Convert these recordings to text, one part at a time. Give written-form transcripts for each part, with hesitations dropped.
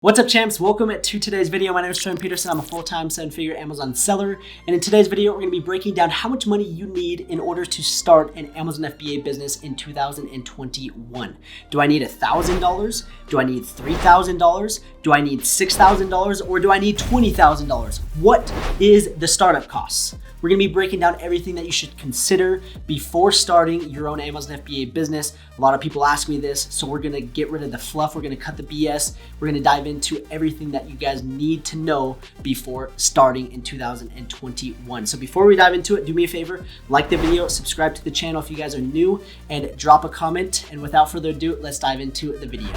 What's up, champs? Welcome to today's video. My name is Trent Peterson. I'm a full-time seven-figure Amazon seller. And in today's video, we're going to be breaking down how much money you need in order to start an Amazon FBA business in 2021. Do I need $1,000? Do I need $3,000? Do I need $6,000? Or do I need $20,000? What is the startup costs? We're going to be breaking down everything that you should consider before starting your own Amazon FBA business. A lot of people ask me this, so we're going to get rid of the fluff. We're going to cut the BS. We're going to dive into everything that you guys need to know before starting in 2021. So before we dive into it, do me a favor, like the video, subscribe to the channel if you guys are new, and drop a comment. And without further ado, let's dive into the video.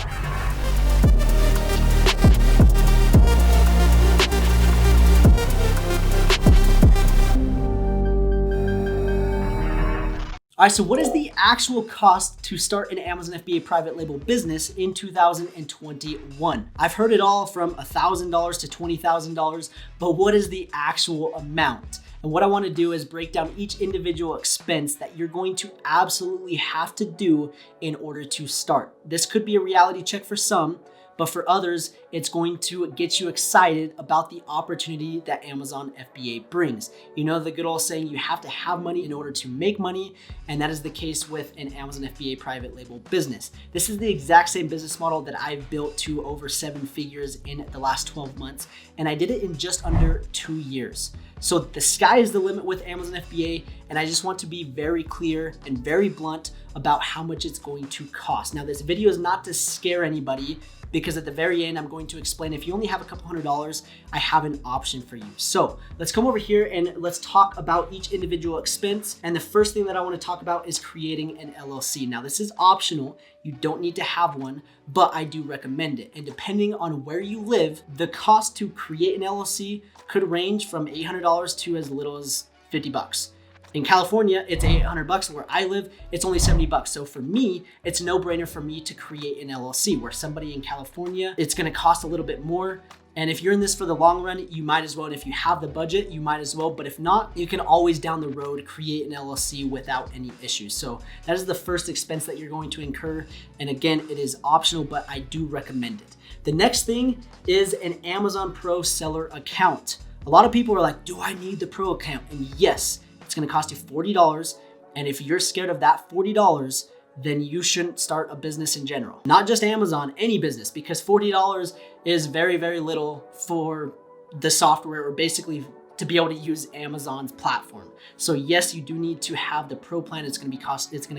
All right, so what is the actual cost to start an Amazon FBA private label business in 2021? I've heard it all from $1,000 to $20,000, but what is the actual amount? And what I want to do is break down each individual expense that you're going to absolutely have to do in order to start. This could be a reality check for some, but for others, it's going to get you excited about the opportunity that Amazon FBA brings. You know the good old saying, you have to have money in order to make money, and that is the case with an Amazon FBA private label business. This is the exact same business model that I've built to over 7 figures in the last 12 months, and I did it in just under 2 years. So the sky is the limit with Amazon FBA, and I just want to be very clear and very blunt about how much it's going to cost. Now, this video is not to scare anybody, because at the very end, I'm going to explain if you only have a couple $100s, I have an option for you. So let's come over here and let's talk about each individual expense. And the first thing that I want to talk about is creating an LLC. Now, this is optional. You don't need to have one, but I do recommend it. And depending on where you live, the cost to create an LLC could range from $800 to as little as 50 bucks. In California, it's $800. Where I live, it's only 70 bucks. So for me, it's a no-brainer for me to create an LLC. Where somebody in California, it's gonna cost a little bit more. And if you're in this for the long run, you might as well. And if you have the budget, you might as well. But if not, you can always down the road create an LLC without any issues. So that is the first expense that you're going to incur. And again, it is optional, but I do recommend it. The next thing is an Amazon Pro seller account. A lot of people are like, do I need the Pro account? And yes, it's gonna cost you $40. And if you're scared of that $40, then you shouldn't start a business in general. Not just Amazon, any business, because $40 is very, very little for the software, or basically to be able to use Amazon's platform. So yes, you do need to have the Pro plan. It's gonna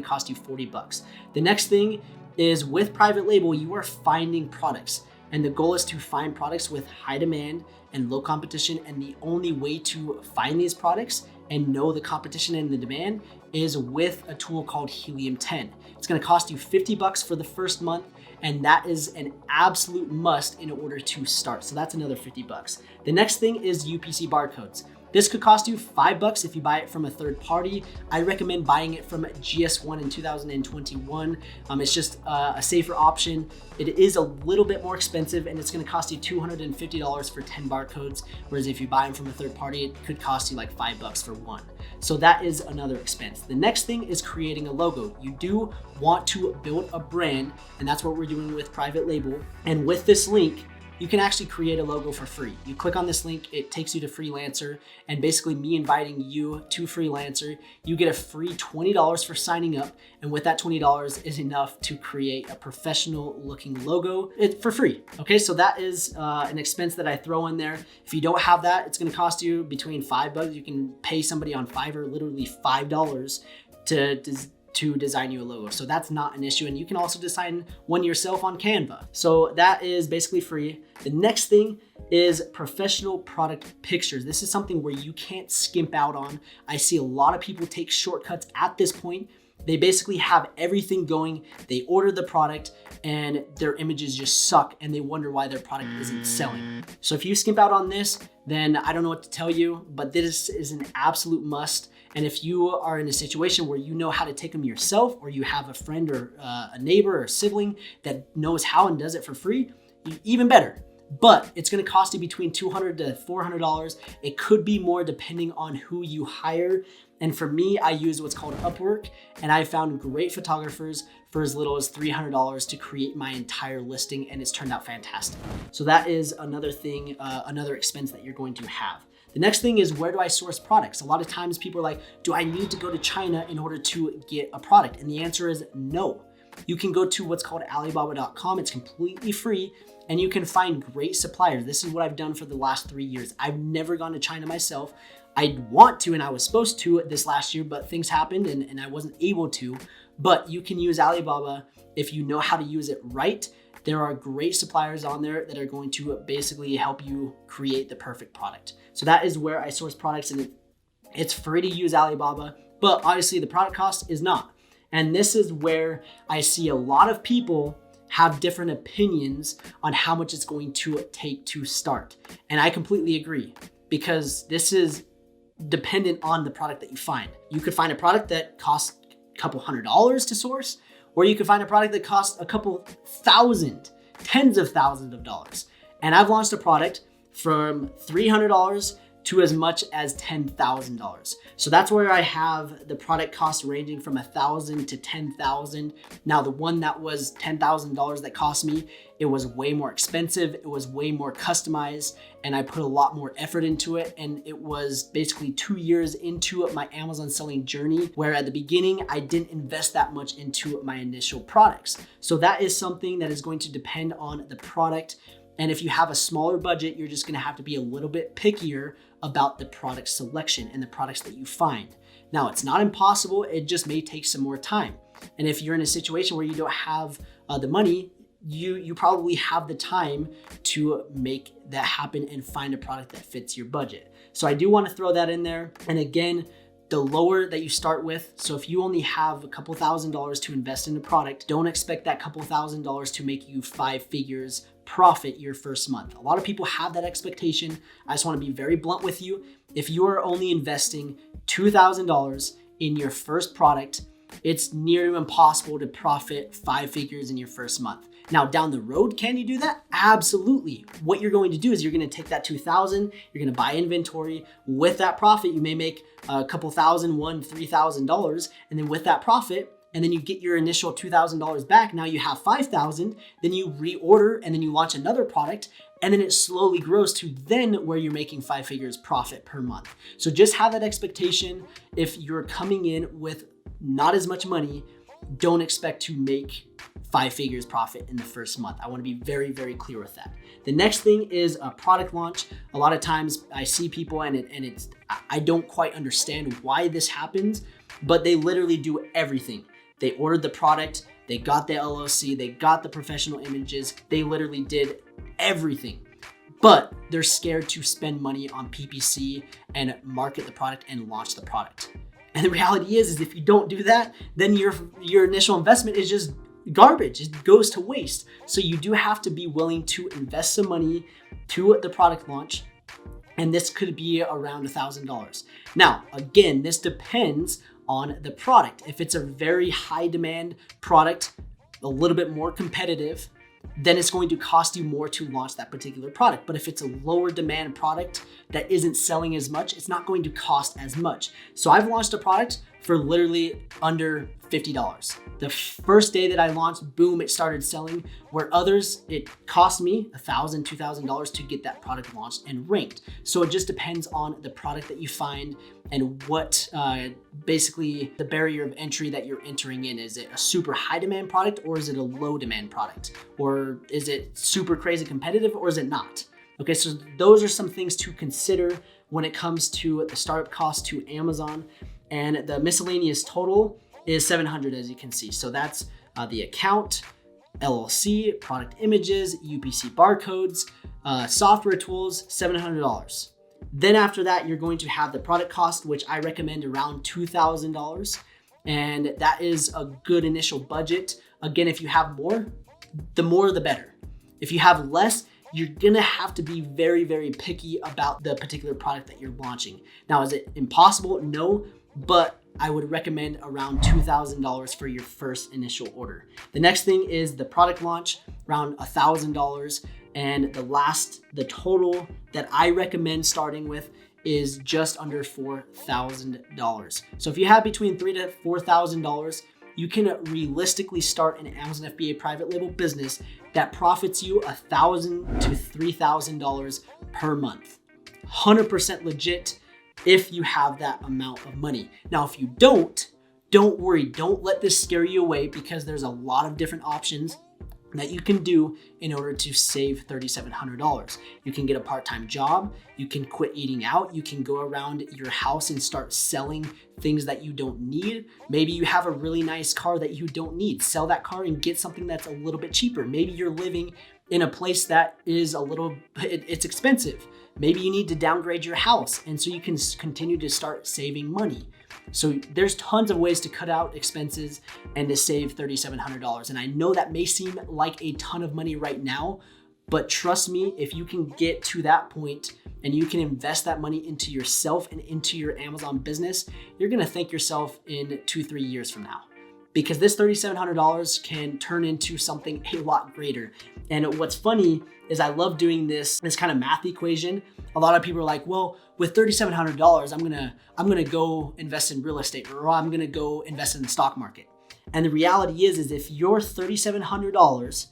cost you 40 bucks. The next thing is, with private label, you are finding products. And the goal is to find products with high demand and low competition. And the only way to find these products and know the competition and the demand is with a tool called Helium 10. It's gonna cost you 50 bucks for the first month, and that is an absolute must in order to start. So that's another 50 bucks. The next thing is UPC barcodes. This could cost you 5 bucks if you buy it from a third party. I recommend buying it from GS1 in 2021. It's just a safer option. It is a little bit more expensive, and it's gonna cost you $250 for 10 barcodes. Whereas if you buy them from a third party, it could cost you like 5 bucks for one. So that is another expense. The next thing is creating a logo. You do want to build a brand, and that's what we're doing with private label. And with this link, you can actually create a logo for free. You click on this link, it takes you to Freelancer, and basically me inviting you to Freelancer, you get a free $20 for signing up, and with that $20 is enough to create a professional looking logo for free. Okay, so that is an expense that I throw in there. If you don't have that, it's gonna cost you between 5 bucks. You can pay somebody on Fiverr literally $5 to design you a logo. So that's not an issue. And you can also design one yourself on Canva. So that is basically free. The next thing is professional product pictures. This is something where you can't skimp out on. I see a lot of people take shortcuts at this point. They basically have everything going. They order the product and their images just suck, and they wonder why their product isn't selling. So if you skimp out on this, then I don't know what to tell you, but this is an absolute must. And if you are in a situation where you know how to take them yourself, or you have a friend or a neighbor or a sibling that knows how and does it for free, even better. but it's going to cost you between $200 to $400. It could be more depending on who you hire. And for me, I use what's called Upwork, and I found great photographers for as little as $300 to create my entire listing, and it's turned out fantastic. So that is another thing, another expense that you're going to have. The next thing is, where do I source products? A lot of times people are like, do I need to go to China in order to get a product? And the answer is no. You can go to what's called Alibaba.com. It's completely free, and you can find great suppliers. This is what I've done for the last 3 years. I've never gone to China myself. I want to, and I was supposed to this last year, but things happened and I wasn't able to. But you can use Alibaba if you know how to use it right. There are great suppliers on there that are going to basically help you create the perfect product. So that is where I source products, and it's free to use Alibaba, but obviously the product cost is not. And this is where I see a lot of people have different opinions on how much it's going to take to start. And I completely agree, because this is dependent on the product that you find. You could find a product that costs a couple $100s to source, or you could find a product that costs a couple thousand, tens of thousands of dollars. And I've launched a product from $300 to as much as $10,000. So that's where I have the product cost ranging from $1,000 to $10,000. Now, the one that was $10,000 that cost me, it was way more expensive. It was way more customized, and I put a lot more effort into it. And it was basically 2 years into my Amazon selling journey, where at the beginning, I didn't invest that much into my initial products. So that is something that is going to depend on the product. And if you have a smaller budget, you're just gonna have to be a little bit pickier about the product selection and the products that you find. Now, it's not impossible, it just may take some more time. And if you're in a situation where you don't have the money, you probably have the time to make that happen and find a product that fits your budget. So I do wanna throw that in there. And again, the lower that you start with, so if you only have a couple $1,000s to invest in a product, don't expect that couple $1,000s to make you 5 figures profit your first month. A lot of people have that expectation. I just want to be very blunt with you. If you are only investing $2,000 in your first product, it's near to impossible to profit 5 figures in your first month. Now, down the road, can you do that? Absolutely. What you're going to do is you're going to take that $2,000, you're going to buy inventory. With that profit, you may make a couple thousand, $3,000, and then with that profit, and then you get your initial $2,000 back. Now you have $5,000, then you reorder, and then you launch another product, and then it slowly grows to then where you're making 5 figures profit per month. So just have that expectation. If you're coming in with not as much money, don't expect to make 5 figures profit in the first month. I want to be very, very clear with that. The next thing is a product launch. A lot of times I see people and I don't quite understand why this happens, but they literally do everything. They ordered the product, they got the LLC, they got the professional images, they literally did everything. But they're scared to spend money on PPC and market the product and launch the product. And the reality is if you don't do that, then your initial investment is just garbage. It goes to waste. So you do have to be willing to invest some money to the product launch. And this could be around $1,000. Now, again, this depends on the product. If it's a very high demand product, a little bit more competitive, then it's going to cost you more to launch that particular product. But if it's a lower demand product that isn't selling as much, it's not going to cost as much. So I've launched a product for literally under $50. The first day that I launched, boom, it started selling, where others, it cost me $1,000, $2,000 to get that product launched and ranked. So it just depends on the product that you find and what basically the barrier of entry that you're entering in. Is it a super high demand product, or is it a low demand product? Or is it super crazy competitive, or is it not? Okay, so those are some things to consider when it comes to the startup cost to Amazon. And the miscellaneous total is $700, as you can see. So that's the account, LLC, product images, UPC barcodes, software tools, $700. Then after that, you're going to have the product cost, which I recommend around $2,000. And that is a good initial budget. Again, if you have more the better. If you have less, you're gonna have to be very, very picky about the particular product that you're launching. Now, is it impossible? No, but I would recommend around $2,000 for your first initial order. The next thing is the product launch, around $1,000. And the total that I recommend starting with is just under $4,000. So if you have between $3,000 to $4,000, you can realistically start an Amazon FBA private label business that profits you $1,000 to $3,000 per month. 100% legit if you have that amount of money. Now, if you don't worry. Don't let this scare you away, because there's a lot of different options that you can do in order to save $3,700. You can get a part-time job, you can quit eating out, you can go around your house and start selling things that you don't need. Maybe you have a really nice car that you don't need. Sell that car and get something that's a little bit cheaper. Maybe you're living in a place that is it's expensive. Maybe you need to downgrade your house, and so you can continue to start saving money. So there's tons of ways to cut out expenses and to save $3,700. And I know that may seem like a ton of money right now, but trust me, if you can get to that point and you can invest that money into yourself and into your Amazon business, you're gonna thank yourself in 2-3 years from now. Because this $3,700 can turn into something a lot greater. And what's funny is I love doing this kind of math equation. A lot of people are like, well, with $3,700, I'm gonna go invest in real estate, or I'm gonna go invest in the stock market. And the reality is if your $3,700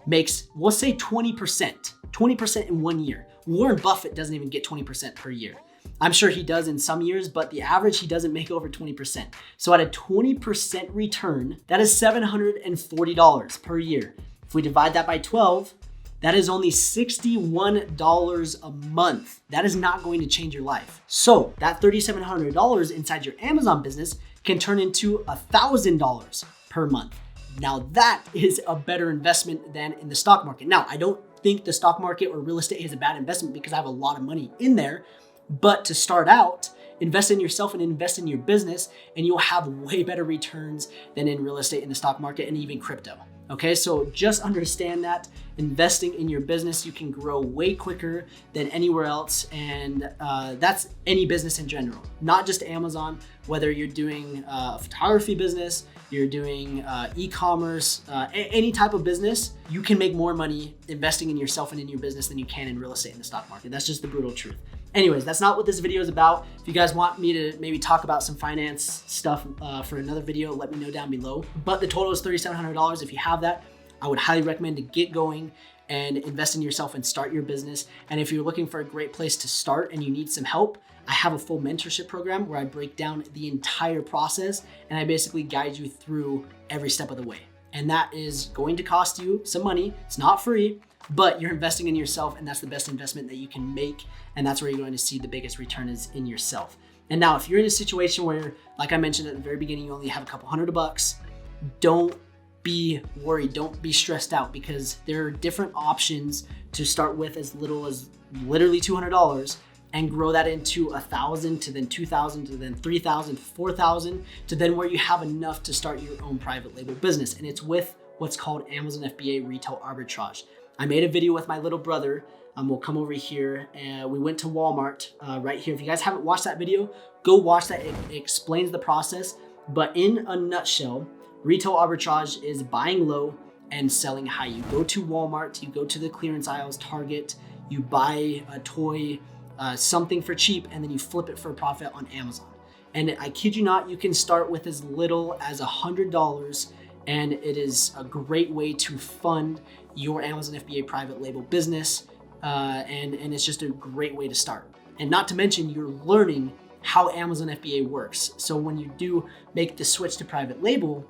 makes, we'll say 20% in 1 year. Warren Buffett doesn't even get 20% per year. I'm sure he does in some years, but the average, he doesn't make over 20%. So at a 20% return, that is $740 per year. If we divide that by 12, that is only $61 a month. That is not going to change your life. So that $3,700 inside your Amazon business can turn into $1,000 per month. Now that is a better investment than in the stock market. Now, I don't think the stock market or real estate is a bad investment because I have a lot of money in there. But to start out, invest in yourself and invest in your business, and you'll have way better returns than in real estate, in the stock market, and even crypto. Okay, so just understand that investing in your business, you can grow way quicker than anywhere else. And that's any business in general, not just Amazon. Whether you're doing a photography business, you're doing e-commerce, any type of business, you can make more money investing in yourself and in your business than you can in real estate and the stock market. That's just the brutal truth. Anyways, that's not what this video is about. If you guys want me to maybe talk about some finance stuff for another video, let me know down below. But the total is $3,700. If you have that, I would highly recommend to get going and invest in yourself and start your business. And if you're looking for a great place to start and you need some help, I have a full mentorship program where I break down the entire process and I basically guide you through every step of the way. And that is going to cost you some money. It's not free, but you're investing in yourself, and that's the best investment that you can make. And that's where you're going to see the biggest return is in yourself. And now, if you're in a situation where, like I mentioned at the very beginning, you only have a couple $100, don't be worried. Don't be stressed out, because there are different options to start with as little as literally $200 and grow that into $1,000 to then $2,000 to then $3,000 to $4,000 to then where you have enough to start your own private label business. And it's with what's called Amazon FBA retail arbitrage. I made a video with my little brother. We'll come over here and we went to Walmart right here. If you guys haven't watched that video, go watch that. It explains the process. But in a nutshell, retail arbitrage is buying low and selling high. You go to Walmart, you go to the clearance aisles, Target, you buy a toy, something for cheap, and then you flip it for a profit on Amazon. And I kid you not, you can start with as little as $100, and it is a great way to fund your Amazon FBA private label business. And it's just a great way to start. And not to mention, you're learning how Amazon FBA works. So when you do make the switch to private label,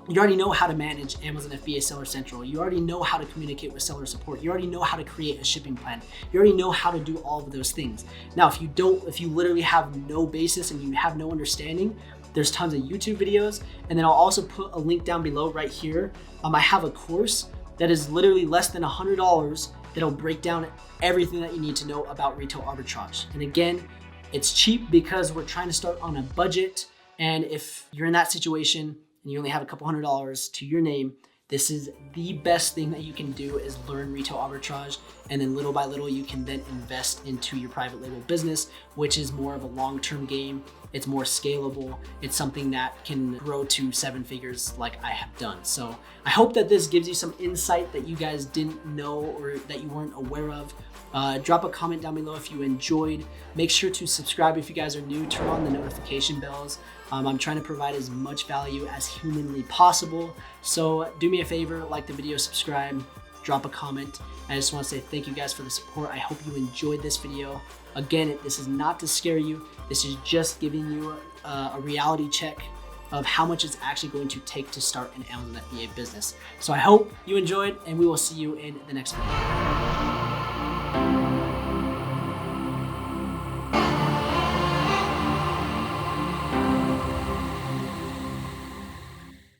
you already know how to manage Amazon FBA Seller Central. You already know how to communicate with seller support. You already know how to create a shipping plan. You already know how to do all of those things. Now, if you literally have no basis and you have no understanding, there's tons of YouTube videos. And then I'll also put a link down below right here. I have a course that is literally less than $100 that'll break down everything that you need to know about retail arbitrage. And again, it's cheap because we're trying to start on a budget. And if you're in that situation and you only have a couple $100 to your name, this is the best thing that you can do, is learn retail arbitrage. And then little by little, you can then invest into your private label business, which is more of a long-term game. it's more scalable. It's something that can grow to 7 figures like I have done. So I hope that this gives you some insight that you guys didn't know or that you weren't aware of. Drop a comment down below if you enjoyed. Make sure to subscribe if you guys are new. Turn on the notification bells. I'm trying to provide as much value as humanly possible. So do me a favor, like the video, subscribe, drop a comment. I just want to say thank you guys for the support. I hope you enjoyed this video. Again, this is not to scare you. This is just giving you a reality check of how much it's actually going to take to start an Amazon FBA business. So I hope you enjoyed, and we will see you in the next video.